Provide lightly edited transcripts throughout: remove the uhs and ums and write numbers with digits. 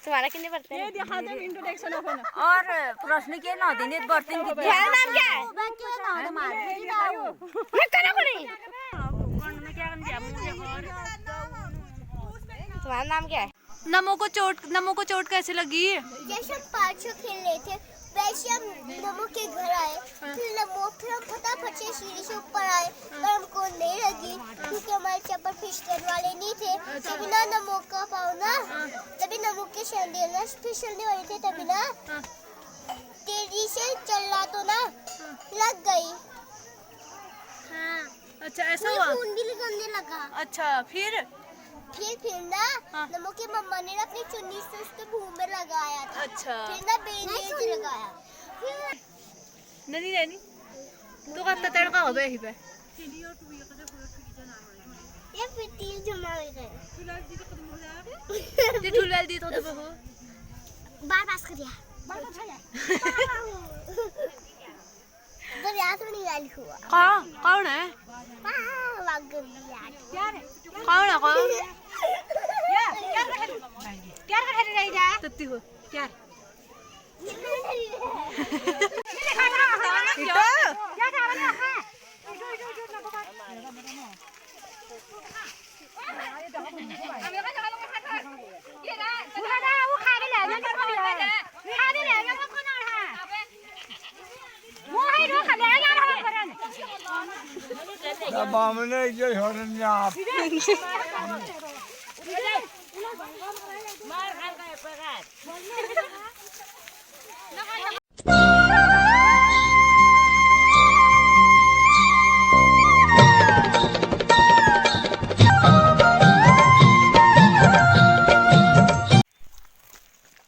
तुम्हारा कितने बर्तन है? और प्रश्न के ना दिन बर्तन कितने तुम्हारा नाम क्या है? मैं करा पड़ी। तुम्हारा नाम क्या है? नमो को चोट कैसे लगी? जैसे हम पाँचों खेल रहे थे वैसे हम नमो के घर आए, फिर हम फटाफट से सीढ़ी से ऊपर आए पर हमको नहीं लगी क्योंकि हमारे चप्पल फिसलन वाले नहीं थे। तभी ना नमो का पाँव ना तभी नमो के सैंडल ना फिसलने वाले थे, तभी ना तेजी से चल रहा तो ना लग गई। हाँ अच्छा ऐसा हुआ। खून भी निकलने लगा। अच्छा फिर ना नमो की मम्मा ने ना अपनी चुन्नी से उसके मुंह में लगाया था। अच्छा फिर ना बैंडेज लगाया। नहीं रहनी तो कब तड़का हो गया ही पे ये फिर तीन जमा हो गए। ये ठुलाल दी तो हो बार पास कर दिया। तो याद में नहीं गाली हुआ। कौन है? कौन है कौन? क्या कर रही है? तत्ती हो क्या? बामने जो हरन आप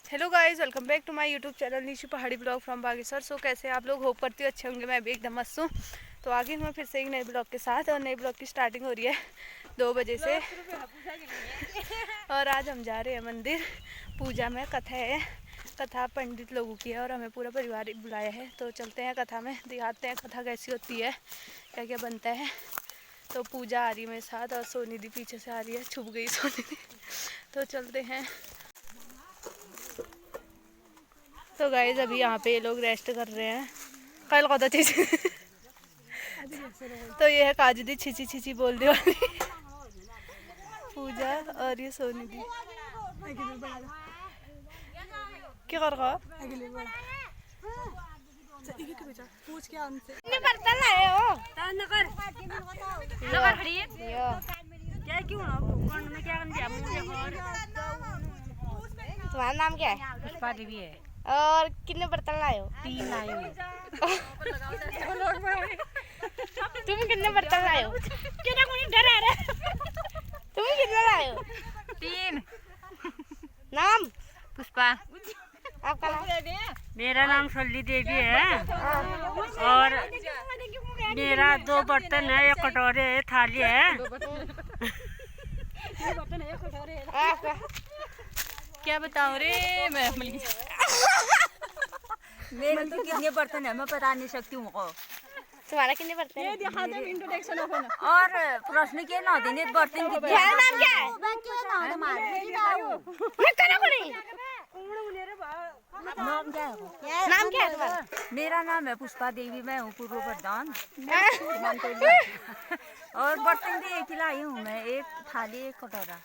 hello guys, welcome back to my YouTube channel Nishu Pahadi blog from Bageshwar. सो कैसे आप लोग? होप करती हूँ अच्छे होंगे। मैं भी एकदम मस्त हूँ। तो आगे हूँ फिर से एक नए ब्लॉग के साथ, और नए ब्लॉग की स्टार्टिंग हो रही है 2 बजे से। और आज हम जा रहे हैं मंदिर पूजा में। कथा पंडित लोगों की है और हमें पूरा परिवार बुलाया है। तो चलते हैं कथा में, दिखाते हैं कथा कैसी होती है, क्या क्या बनता है। तो पूजा आ रही है मेरे साथ और सोनिधि पीछे से आ रही है। छुप गई सोनिधि। तो चलते हैं। तो गाइस अभी यहाँ पे ये लोग रेस्ट कर रहे हैं। कल को चीची तो ये है काजू दी छिची छिची बोलने वाली पूजा, और ये सोनिधि। क्या कर रहा? पूछ क्या उनसे। कितने बर्तन लाए हो? नगर खरीद क्या क्यों ना कौन में क्या कर दिया मुझे। और तुम्हारा नाम क्या है? पुष्पा देवी है। और कितने बर्तन लाए हो? 3 लाए हो। तुम कितने बर्तन लाए हो? तुम कितने लाए हो? 3। नाम? पुष्पा। आपका नाम? मेरा नाम सल्ली देवी है। और मेरा 2 बर्तन है, 1 कटोरे है, थाली है। आपका? क्या बताऊं रे मैं। मेरे तो कितने बर्तन है मैं बता नहीं सकती हूँ। तुम्हारा कितने बर्तन है? और प्रश्न के ना दिन बर्तन कितने? तुम्हारा नाम क्या है? मैं करा पड़ी। नाम क्या है? नाम क्या है तुम्हारा? मेरा नाम है पुष्पा देवी, मैं हूँ पूर्व प्रधान। और बर्तन भी एक ही लाई हूँ मैं, 1 थाली 1 कटोरा।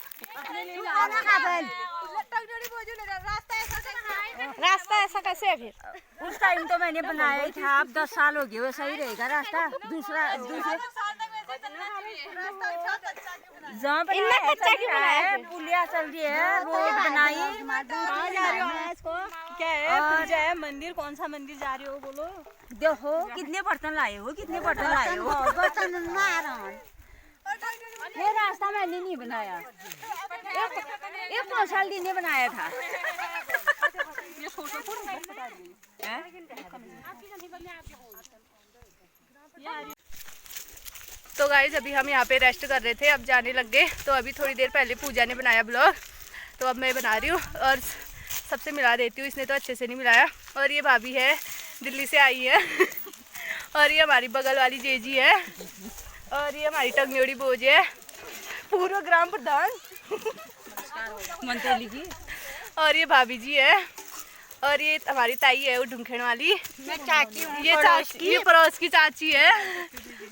रास्ता ऐसा कैसे है फिर? उस टाइम तो मैंने बनाया ही था, अब 10 साल हो गए, वो सही रहेगा रास्ता। दूसरे जहाँ पर पुलिया चल रही है, रोड बनाई। क्या है पूजा है? मंदिर कौन सा मंदिर जा रहे हो बोलो? देखो कितने बर्तन लाए हो, कितने बर्तन लाए हो। ये रास्ता मैंने नहीं बनाया, एक 5 साल दिन ने बनाया था। तो गाइज अभी हम यहाँ पे रेस्ट कर रहे थे, अब जाने लग गए। तो अभी थोड़ी देर पहले पूजा ने बनाया ब्लॉग, तो अब मैं बना रही हूँ और सबसे मिला देती हूँ। इसने तो अच्छे से नहीं मिलाया। और ये भाभी है, दिल्ली से आई है। और ये हमारी बगल वाली जेजी है। और ये हमारी टंगनेड़ी बोझ है, पूर्व ग्राम प्रधान मंत्री जी। और ये भाभी जी है और ये हमारी ताई है वो ढूंढेण वाली। मैं चाची हूँ। ये चाची, ये पड़ोस की चाची है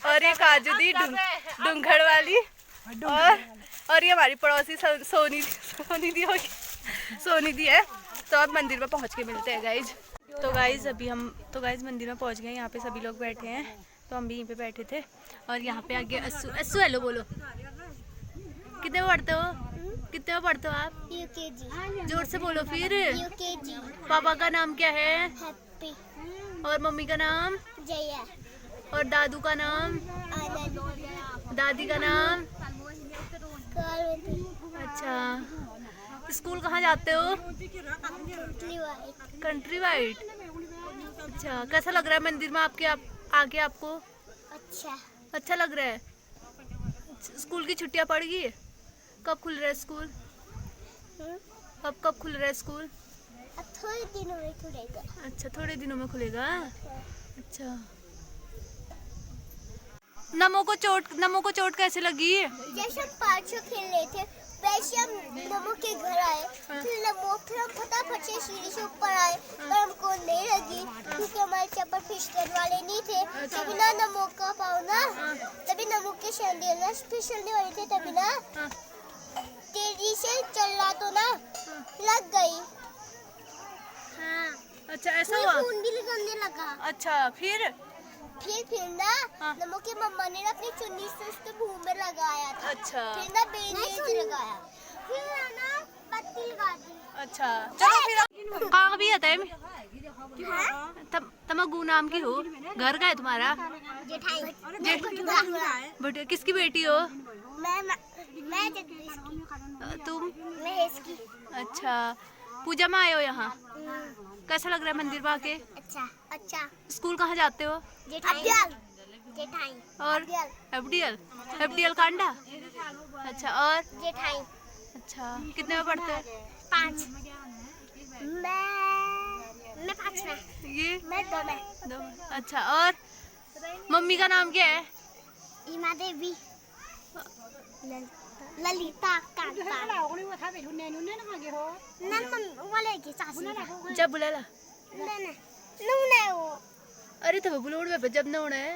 और ये काजू दी ढूंढेण वाली और ये हमारी पड़ोसी सोनी दी है। तो अब मंदिर में पहुंच के मिलते हैं गाइज। तो गाइज मंदिर में पहुंच गए। यहाँ पे सभी लोग बैठे हैं तो हम भी यहीं पे बैठे थे और यहाँ पे आगे अस्सू हेलो बोलो। कितने में पढ़ते हो? कितने में पढ़ते हो आप? यूकेजी। जोर से बोलो फिर। यूकेजी। पापा का नाम क्या है? हैप्पी। और मम्मी का नाम? जया। और दादू का नाम? आनंद। दादी का नाम? कालवती। अच्छा, स्कूल कहाँ जाते हो? Country wide. अच्छा, कैसा लग रहा है मंदिर में आके आपको? अच्छा लग रहा है। स्कूल की छुट्टियां पड़ गई? कब खुल रहा है स्कूल? कब खुल रहा है स्कूल? अब थोड़े दिनों में खुलेगा। अच्छा, थोड़े दिनों में खुलेगा। अच्छा, नमो को चोट कैसे लगी? जैसे हम पाँचों खेल रहे थे वैसे हम नमो के घर आए। फिर हम फटाफट से सीढ़ी से ऊपर आए पर हमको नहीं लगी क्योंकि हमारे चप्पल फिसलने वाले नहीं थे। तभी ना नमो का पाँव ना तभी नमो के सैंडल ना फिसलने वाले थे तभी ना तेजी से चल रहा तो ना लग गई। हाँ। अच्छा, ऐसा हुआ? खून भी निकलने लगा। अच्छा, फिर ना नमो की मम्मा ने ना अपनी चुन्नी से उसके मुंह में लगाया था। अच्छा, फिर ना बैंडेज लगाया। फिर ना पट्टी लगा दी। अच्छा, चलो फिर कहाँ भी आता है? तमगू नाम की हो? घर का है तुम्हारा? बेटे किसकी बेटी हो? मैं जगदीश की। तुम? मैं इसकी। अच्छा, पूजा में आए हो यहाँ? कैसा लग रहा है मंदिर में आके? अच्छा। स्कूल कहाँ जाते हो? जेठाई। और एफडीएल कांडा। अच्छा, और जेठाई। अच्छा, कितने में पढ़ते हो? 5। मैं 5 में। ये मैं 2 में। अच्छा, और मम्मी का नाम क्या है? इमा देवी। ललिता कांता। जब बुलाला वो अरे तो बुलोड़ में जब न होना है।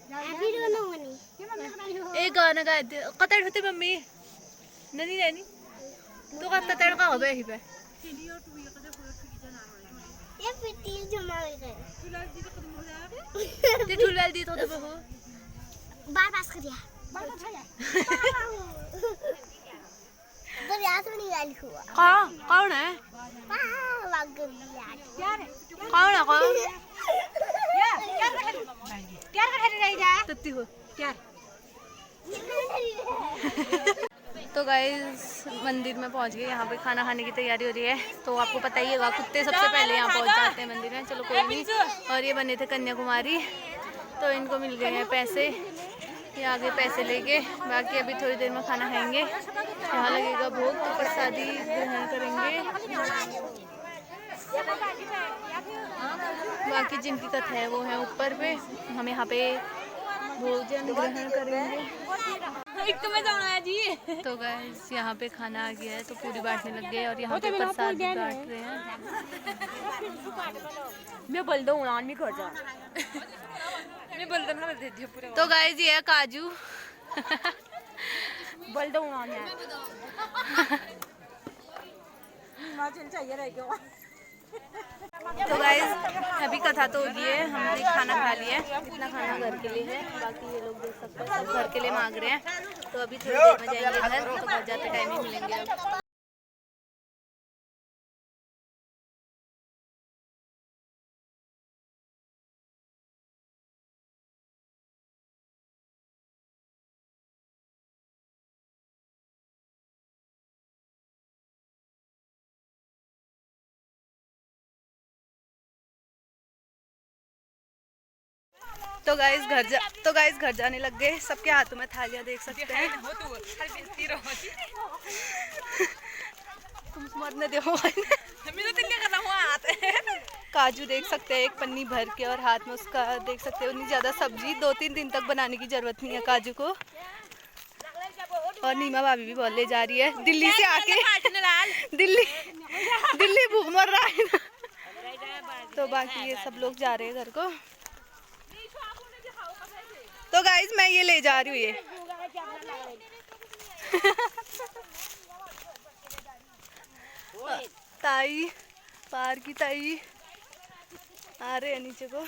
अभी नहीं। एक गाना गाए थे कतड़ होते मम्मी नहीं तो कतड़ का होबे ही पे ये पिटील जमा गए ते ठुलाल दी तो हो बार पास कर दिया तो याद नहीं वाली हुआ। कौन है? कौन है तत्ती हो तो गाइस मंदिर में पहुंच गए। यहाँ पे खाना खाने की तैयारी हो रही है। तो आपको पता ही होगा कुत्ते सबसे पहले यहाँ पहुंच जाते हैं मंदिर में। चलो कोई नहीं। और ये बने थे कन्याकुमारी तो इनको मिल गए हैं पैसे। ये आगे पैसे लेके बाकी अभी थोड़ी देर में खाना खाएंगे। यहाँ लगेगा भोग तो प्रसादी ग्रहण करेंगे। बाकी जिनकी कथा है वो है ऊपर पे। हम यहाँ पे भोजन ग्रहण करेंगे। तो गाइस यहाँ पे खाना आ गया है तो पूरी बांटने लग गए और यहाँ पे प्रसाद भी बांट रहे हैं। मैं बोल दो नहीं कर जा मैं बोल दो ना दे दियो पूरा। तो गाइस ये है काजू बोल दो चाहिए रह गया। तो गाइस अभी कथा तो होगी है। हमने खाना खा लिया है। इतना खाना घर के लिए है। बाकी ये लोग देख सकते हैं सब घर के लिए मांग रहे हैं। तो अभी थोड़ी देर में जाएंगे घर। तो घर जाते टाइम ही मिलेंगे अब। तो गाइस घर जाने लग गए। सबके हाथों में थालियां देख सकते हैं। तुम मरने दो काजू देख सकते हैं एक पन्नी भर के और हाथ में उसका देख सकते हैं। उतनी ज़्यादा सब्जी 2-3 दिन तक बनाने की ज़रूरत नहीं है काजू को। और नीमा भाभी भी बहुत ले जा रही है दिल्ली से आके। बाकी ये सब लोग जा रहे हैं घर को। तो गाइज मैं ये ले जा रही हूँ ये ताई, पार की ताई आ रहे हैं नीचे को।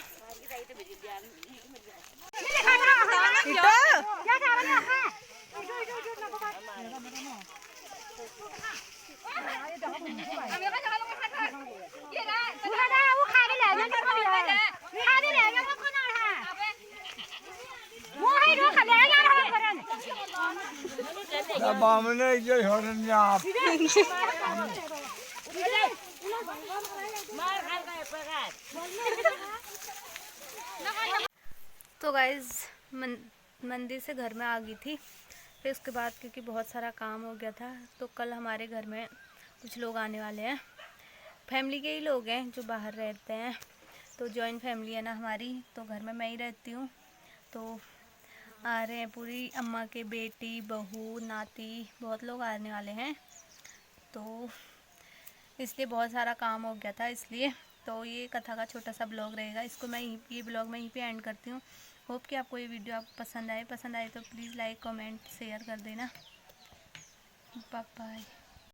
बामने इज्जत होने आप तो गाइज मंदिर से घर में आ गई थी। फिर उसके बाद क्योंकि बहुत सारा काम हो गया था तो कल हमारे घर में कुछ लोग आने वाले हैं। फैमिली के ही लोग हैं जो बाहर रहते हैं, तो जॉइंट फैमिली है ना हमारी, तो घर में मैं ही रहती हूँ। तो आ रहे हैं पूरी अम्मा के बेटी, बहू, नाती, बहुत लोग आने वाले हैं। तो इसलिए बहुत सारा काम हो गया था, इसलिए तो ये कथा का छोटा सा ब्लॉग रहेगा। इसको मैं ये ब्लॉग मैं यहीं पे एंड करती हूँ। होप कि आपको ये वीडियो आपको पसंद आए तो प्लीज़ लाइक, कमेंट, शेयर कर देना। Bye bye.